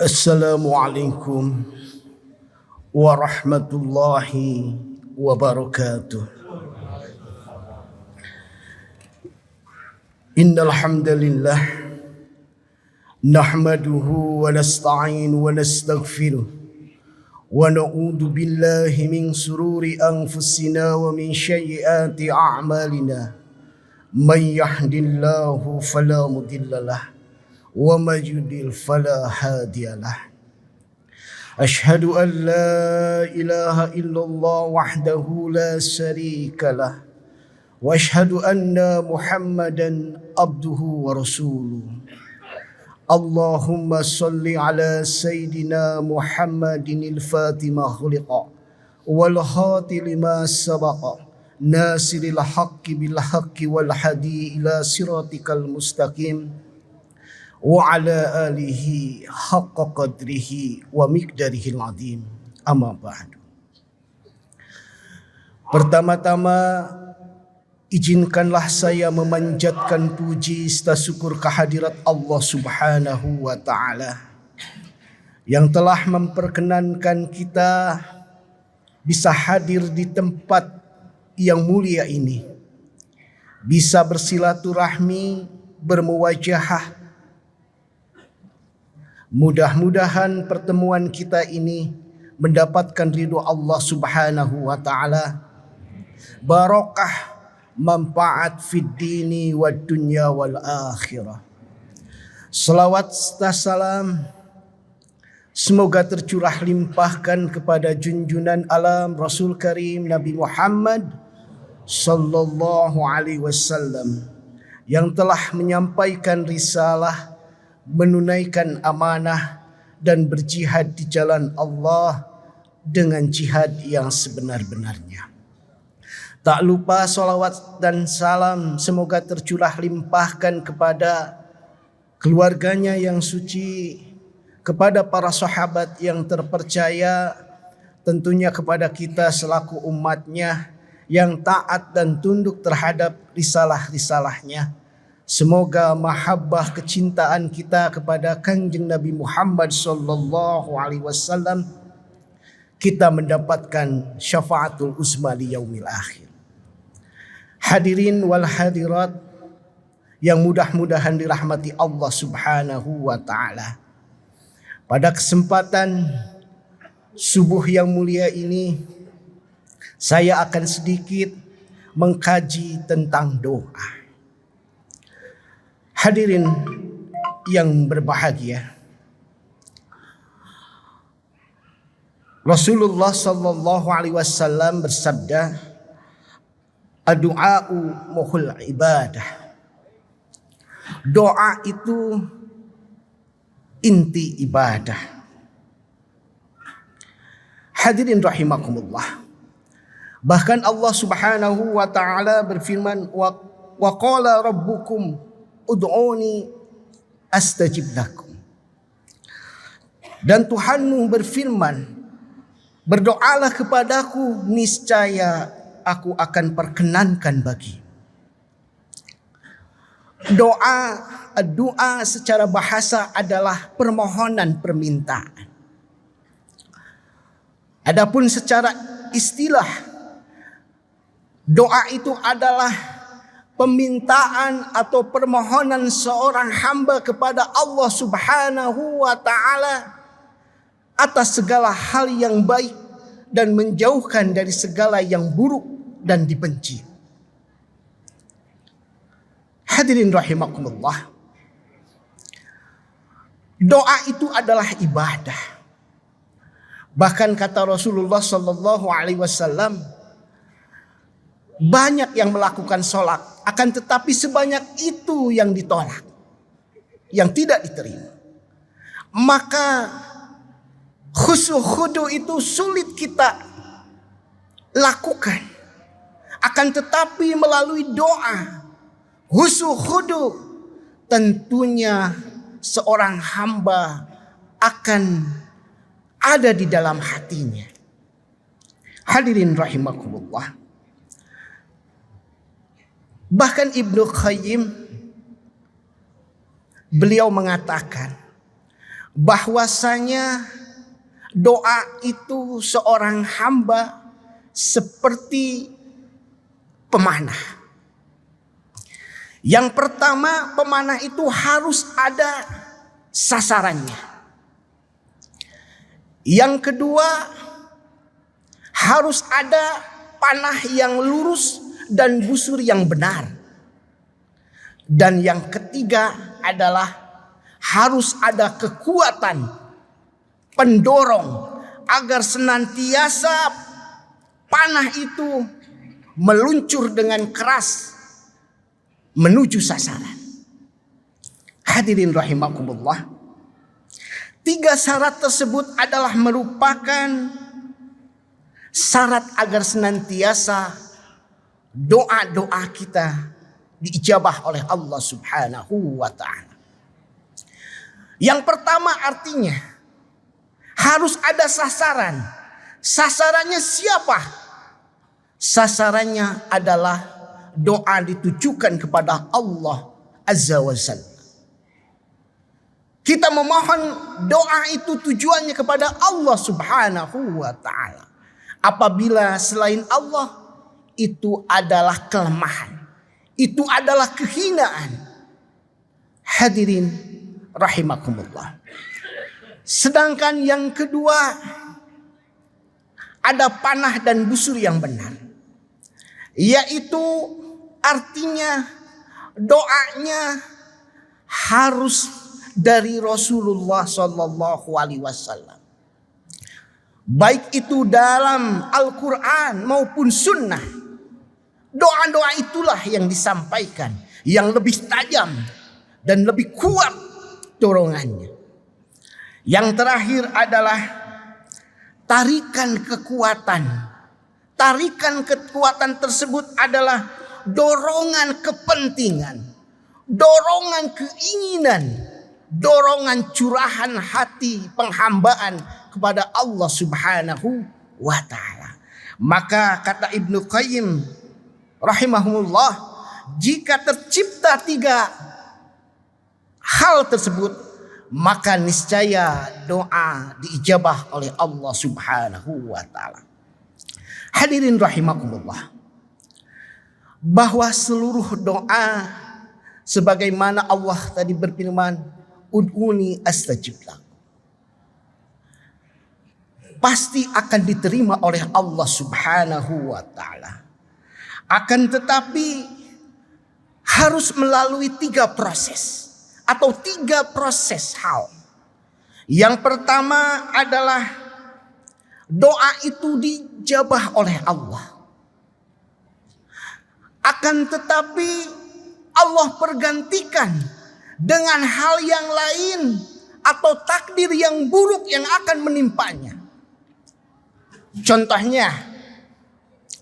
Assalamualaikum warahmatullahi wabarakatuh. Innal hamdalillah nahmaduhu wa nasta'inu wa nastaghfiruh wa na'udzu billahi min sururi anfusina wa min sayyiati a'malina. Man yahdihillahu fala mudhillalah wa may yudlil fala hadiyalah. Asyhadu an la ilaha illallah wahdahu la syarikalah wa asyhadu anna Muhammadan abduhu wa rasuluh. Allahumma salli ala sayyidina Muhammadinil fatimah khuliqa wal khati lima sabaqa nasiril haqqi bil haqqi wal hadi ila siratikal mustaqim wa ala alihi haqqa qadrihi wa miqdarihil azim. Amma ba'du. Pertama-tama izinkanlah saya memanjatkan puji serta syukur kehadirat Allah Subhanahu wa taala yang telah memperkenankan kita bisa hadir di tempat yang mulia ini, bisa bersilaturahmi, bermuwajahah. Mudah-mudahan pertemuan kita ini mendapatkan ridho Allah Subhanahu wa taala, barakah, manfaat fid dini wad dunya wal akhirah. Salawat serta salam semoga tercurah limpahkan kepada junjungan alam Rasul Karim Nabi Muhammad sallallahu alaihi wasallam yang telah menyampaikan risalah, menunaikan amanah dan berjihad di jalan Allah dengan jihad yang sebenar-benarnya. Tak lupa salawat dan salam semoga tercurah limpahkan kepada keluarganya yang suci, kepada para sahabat yang terpercaya, tentunya kepada kita selaku umatnya yang taat dan tunduk terhadap risalah-risalahnya. Semoga mahabbah kecintaan kita kepada Kanjeng Nabi Muhammad sallallahu alaihi wasallam kita mendapatkan syafaatul uzma li yaumil akhir. Hadirin wal hadirat yang mudah-mudahan dirahmati Allah Subhanahu wa taala. Pada kesempatan subuh yang mulia ini saya akan sedikit mengkaji tentang doa. Hadirin yang berbahagia, Rasulullah sallallahu alaihi wasallam bersabda, "Ad-du'a'u mukhul ibadah." Doa itu inti ibadah. Hadirin rahimakumullah. Bahkan Allah Subhanahu wa taala berfirman, "Wa qala rabbukum ud'uni astajib lakum." Dan Tuhanmu berfirman, berdoalah kepadaku, niscaya aku akan perkenankan bagi. Doa secara bahasa adalah permohonan, permintaan. Adapun secara istilah, doa itu adalah permintaan atau permohonan seorang hamba kepada Allah Subhanahu wa taala atas segala hal yang baik dan menjauhkan dari segala yang buruk dan dibenci. Hadirin rahimakumullah. Doa itu adalah ibadah. Bahkan kata Rasulullah sallallahu alaihi wasallam, banyak yang melakukan sholat, akan tetapi sebanyak itu yang ditolak, yang tidak diterima. Maka khusyuk khudu itu sulit kita lakukan. Akan tetapi melalui doa, khusyuk khudu, tentunya seorang hamba akan ada di dalam hatinya. Hadirin rahimakumullah. Bahkan Ibnu Qayyim beliau mengatakan bahwasanya doa itu seorang hamba seperti pemanah. Yang pertama, pemanah itu harus ada sasarannya. Yang kedua, harus ada panah yang lurus dan busur yang benar. Dan yang ketiga adalah harus ada kekuatan pendorong agar senantiasa panah itu meluncur dengan keras menuju sasaran. Hadirin rahimakumullah. 3 syarat tersebut adalah merupakan syarat agar senantiasa doa-doa kita diijabah oleh Allah Subhanahu wa ta'ala. Yang pertama artinya harus ada sasaran. Sasarannya siapa? Sasarannya adalah doa ditujukan kepada Allah Azza wa Jalla. Kita memohon doa itu tujuannya kepada Allah Subhanahu wa ta'ala. Apabila selain Allah itu adalah kelemahan, itu adalah kehinaan. Hadirin rahimakumullah. Sedangkan yang kedua, ada panah dan busur yang benar, yaitu artinya doanya harus dari Rasulullah Sallallahu Alaihi Wasallam. Baik itu dalam Al-Quran maupun Sunnah. Doa-doa itulah yang disampaikan, yang lebih tajam dan lebih kuat dorongannya. Yang terakhir adalah tarikan kekuatan. Tarikan kekuatan tersebut adalah dorongan kepentingan, dorongan keinginan, dorongan curahan hati penghambaan kepada Allah Subhanahu wa ta'ala. Maka kata Ibnu Qayyim rahimahumullah, jika tercipta 3 hal tersebut, maka niscaya doa diijabah oleh Allah Subhanahu wa ta'ala. Hadirin rahimakumullah, bahwa seluruh doa sebagaimana Allah tadi berfirman, ud'uni astajib lakum, pasti akan diterima oleh Allah Subhanahu wa ta'ala. Akan tetapi harus melalui 3 proses atau 3 proses hal. Yang pertama adalah doa itu dijabah oleh Allah. Akan tetapi Allah pergantikan dengan hal yang lain atau takdir yang buruk yang akan menimpanya. Contohnya,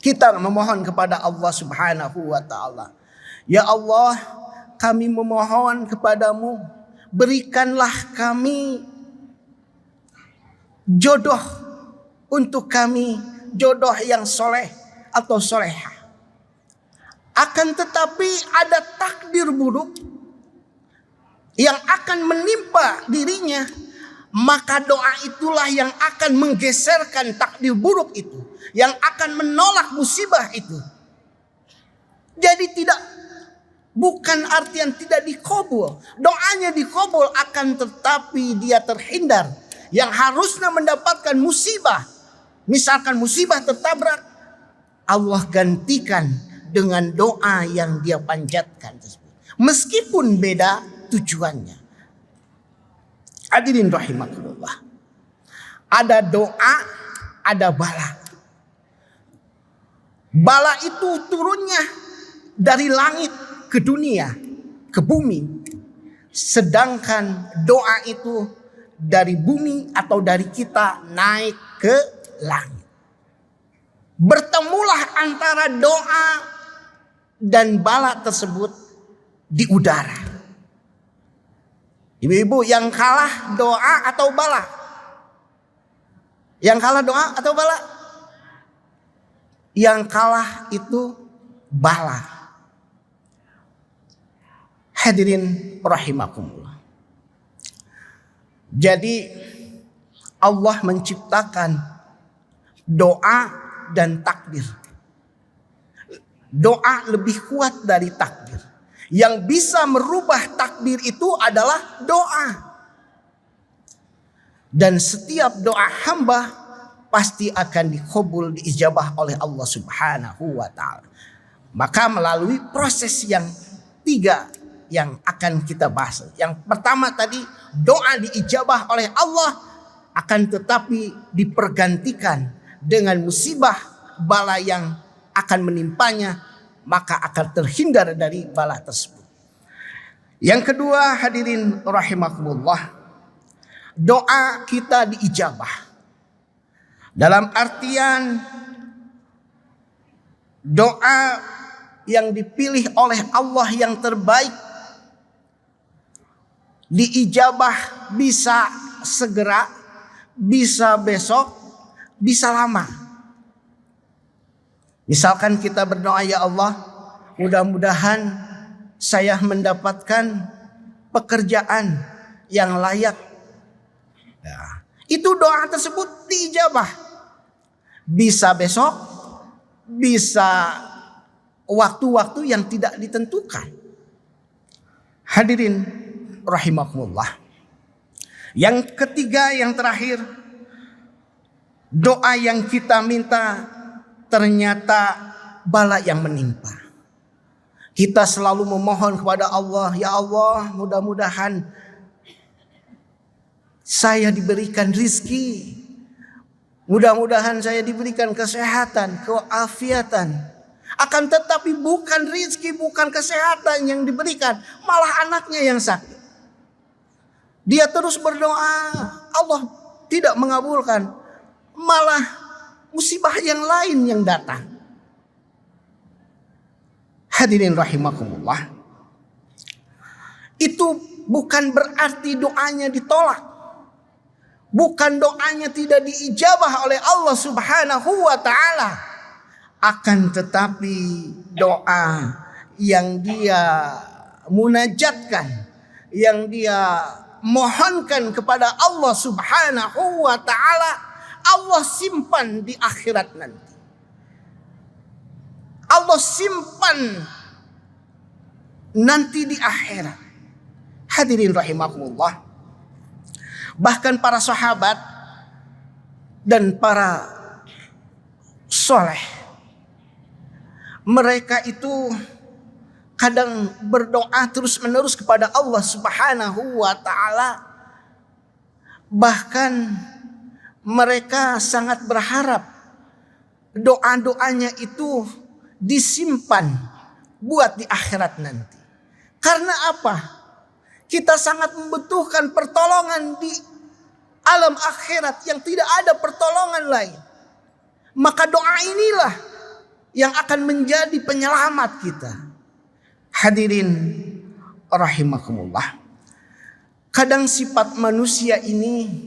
kita memohon kepada Allah Subhanahu wa ta'ala, ya Allah, kami memohon kepadamu, berikanlah kami jodoh untuk kami, jodoh yang soleh atau solehah. Akan tetapi ada takdir buruk yang akan menimpa dirinya, maka doa itulah yang akan menggeserkan takdir buruk itu, yang akan menolak musibah itu. Jadi bukan artian tidak dikabul, doanya dikabul, akan tetapi dia terhindar yang harusnya mendapatkan musibah. Misalkan musibah tertabrak, Allah gantikan dengan doa yang dia panjatkan tersebut, meskipun beda tujuannya. Hadirin rahimakumullah, ada doa, ada bala. Bala itu turunnya dari langit ke dunia, ke bumi. Sedangkan doa itu dari bumi atau dari kita naik ke langit. Bertemulah antara doa dan bala tersebut di udara. Ibu-ibu, yang kalah doa atau bala? Yang kalah doa atau bala? Yang kalah itu bala. Hadirin rahimakumullah. Jadi Allah menciptakan doa dan takdir. Doa lebih kuat dari takdir. Yang bisa merubah takdir itu adalah doa. Dan setiap doa hamba pasti akan dikabul, diijabah oleh Allah Subhanahu wa ta'ala. Maka melalui proses yang 3 yang akan kita bahas. Yang pertama tadi, doa diijabah oleh Allah, akan tetapi dipergantikan dengan musibah bala yang akan menimpanya, maka akan terhindar dari bala tersebut. Yang kedua, hadirin rahimakumullah, doa kita diijabah dalam artian doa yang dipilih oleh Allah yang terbaik diijabah bisa segera, bisa besok, bisa lama. Misalkan kita berdoa, ya Allah, mudah-mudahan saya mendapatkan pekerjaan yang layak. Nah, itu doa tersebut diijabah. Bisa besok, bisa waktu-waktu yang tidak ditentukan. Hadirin rahimakumullah. Yang ketiga, yang terakhir, doa yang kita minta ternyata bala yang menimpa. Kita selalu memohon kepada Allah, ya Allah, mudah-mudahan saya diberikan rizki, mudah-mudahan saya diberikan kesehatan, keafiatan. Akan tetapi bukan rizki, bukan kesehatan yang diberikan, malah anaknya yang sakit. Dia terus berdoa, Allah tidak mengabulkan, malah musibah yang lain yang datang. Hadirin rahimakumullah, itu bukan berarti doanya ditolak, bukan doanya tidak diijabah oleh Allah Subhanahu wa ta'ala. Akan tetapi doa yang dia munajatkan, yang dia mohonkan kepada Allah Subhanahu wa ta'ala, Allah simpan di akhirat nanti. Allah simpan nanti di akhirat. Hadirin rahimakumullah, bahkan para sahabat dan para soleh, mereka itu kadang berdoa terus menerus kepada Allah Subhanahu wa ta'ala. Bahkan mereka sangat berharap doa-doanya itu disimpan buat di akhirat nanti. Karena apa? Kita sangat membutuhkan pertolongan di alam akhirat yang tidak ada pertolongan lain. Maka doa inilah yang akan menjadi penyelamat kita. Hadirin rahimakumullah, kadang sifat manusia ini,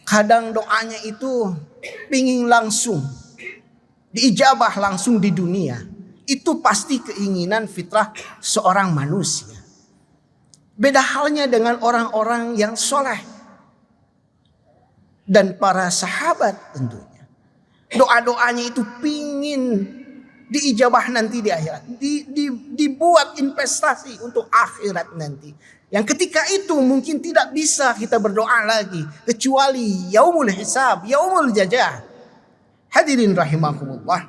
kadang doanya itu pingin langsung diijabah langsung di dunia. Itu pasti keinginan fitrah seorang manusia. Beda halnya dengan orang-orang yang soleh dan para sahabat tentunya. Doa-doanya itu pingin diijabah nanti di akhirat. Dibuat investasi untuk akhirat nanti. Yang ketika itu mungkin tidak bisa kita berdoa lagi, kecuali yaumul hisab, yaumul jazaa. Hadirin rahimakumullah,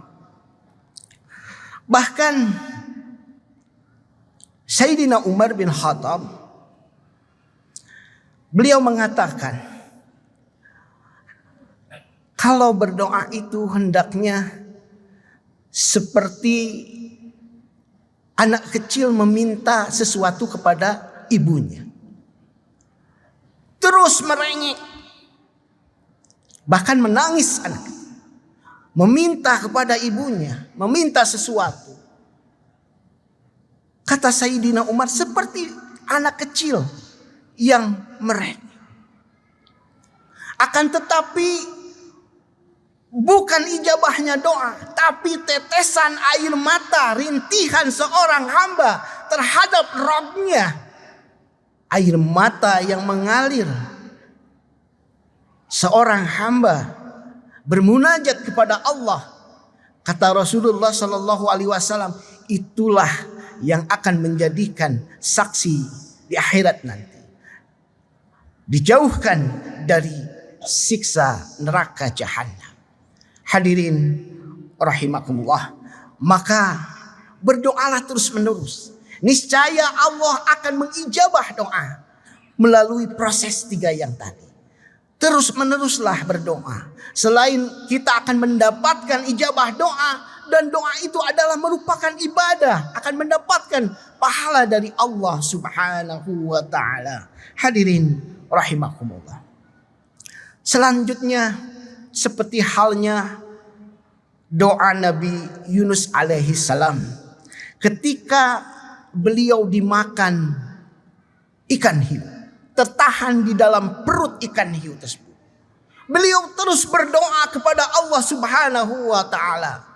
bahkan Sayyidina Umar bin Khattab, beliau mengatakan, kalau berdoa itu hendaknya seperti anak kecil meminta sesuatu kepada ibunya. Terus merengek, bahkan menangis anak, meminta kepada ibunya, meminta sesuatu. Kata Sayyidina Umar, seperti anak kecil yang merengek. Akan tetapi bukan ijabahnya doa, tapi tetesan air mata, rintihan seorang hamba terhadap Rabbnya air mata yang mengalir seorang hamba bermunajat kepada Allah. Kata Rasulullah sallallahu alaihi wasallam, itulah yang akan menjadikan saksi di akhirat nanti, dijauhkan dari siksa neraka jahanam. Hadirin rahimakumullah, maka berdoalah terus menerus. Niscaya Allah akan mengijabah doa melalui proses 3 yang tadi. Terus meneruslah berdoa. Selain kita akan mendapatkan ijabah doa, dan doa itu adalah merupakan ibadah, akan mendapatkan pahala dari Allah Subhanahu wa taala. Hadirin rahimakumullah. Selanjutnya seperti halnya doa Nabi Yunus alaihi salam ketika beliau dimakan ikan hiu, tertahan di dalam perut ikan hiu tersebut. Beliau terus berdoa kepada Allah Subhanahu wa taala.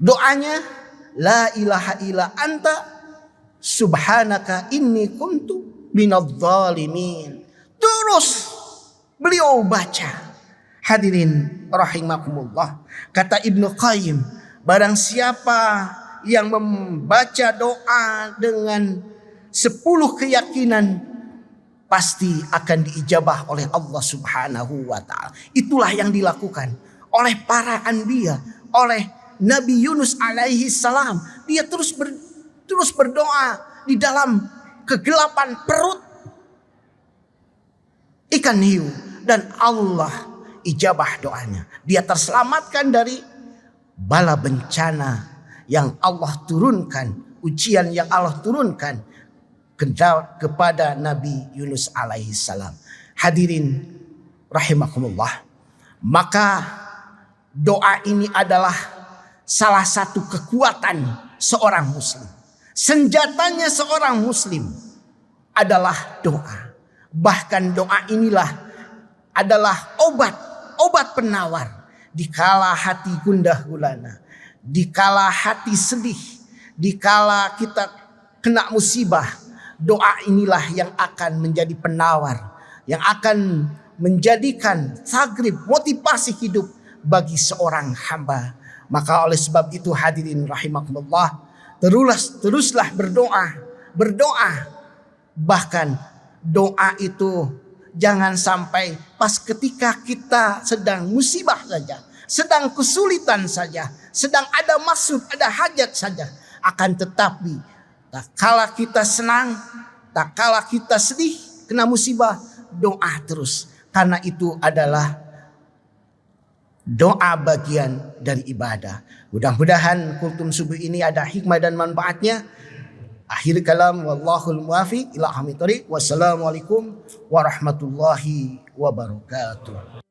Doanya, la ilaha illa anta subhanaka inni kuntu minadh dhalimin. Terus beliau baca. Hadirin rahimakumullah. Kata Ibnu Qayyim, barang siapa yang membaca doa dengan 10 keyakinan, pasti akan diijabah oleh Allah Subhanahu wa taala. Itulah yang dilakukan oleh para anbiya, oleh Nabi Yunus alaihi salam. Dia terus berdoa di dalam kegelapan perut ikan hiu, dan Allah ijabah doanya. Dia terselamatkan dari bala bencana yang Allah turunkan, ujian yang Allah turunkan kepada Nabi Yunus alaihi salam. Hadirin rahimakumullah, maka doa ini adalah salah satu kekuatan seorang muslim. Senjatanya seorang muslim adalah doa. Bahkan doa inilah adalah obat penawar dikala hati gundah gulana, dikala hati sedih, dikala kita kena musibah. Doa inilah yang akan menjadi penawar, yang akan menjadikan tagrib, motivasi hidup bagi seorang hamba. Maka oleh sebab itu hadirin rahimakumullah, teruslah berdoa. Bahkan doa itu jangan sampai pas ketika kita sedang musibah saja, sedang kesulitan saja, sedang ada maksud, ada hajat saja. Akan tetapi tak kala kita senang, tak kala kita sedih, kena musibah, doa terus. Karena itu adalah doa bagian dari ibadah. Mudah-mudahan kultum subuh ini ada hikmah dan manfaatnya. Akhir kalam, wallahul muwafiq ila aqwamit thoriq. Wassalamualaikum warahmatullahi wabarakatuh.